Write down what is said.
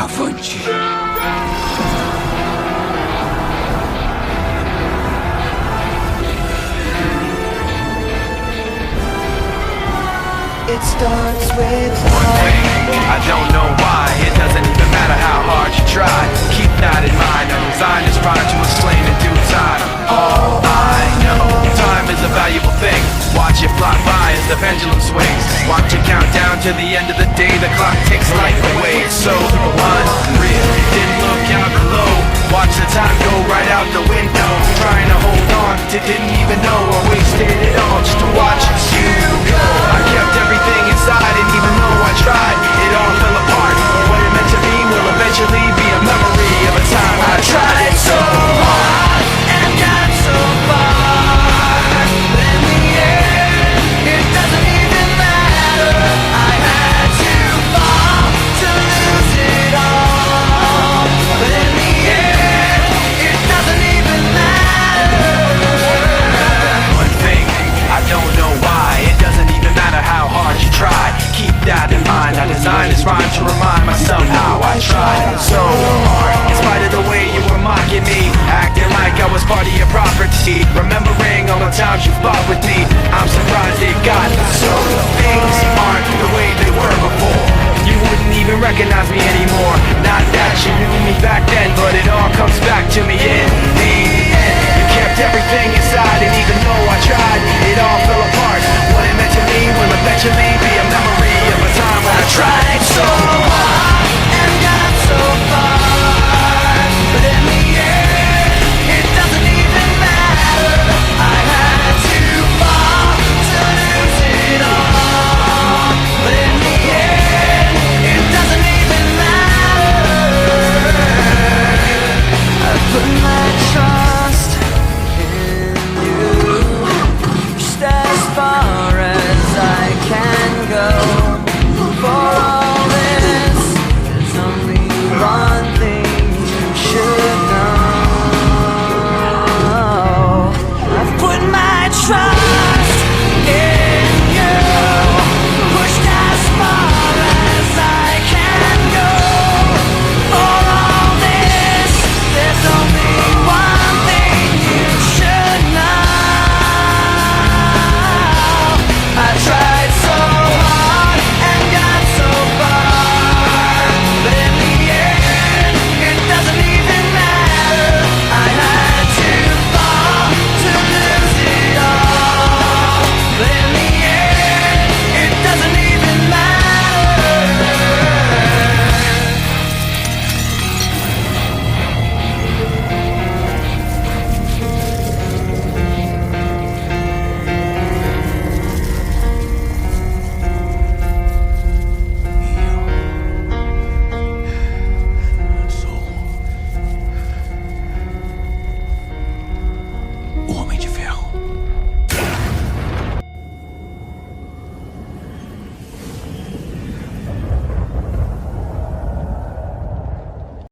avante. It starts with One thing, I don't know why. It doesn't even matter how hard you try. Keep that in mind. I'm designed this rhyme to explain in due time. All I know, time is a valuable thing. Watch it fly by as the pendulum swings. Watch it count down to the end of the day. The clock ticks like away. It's so unreal. Didn't look out below. Watch the time go right out the window. Trying to hold on to didn't even know.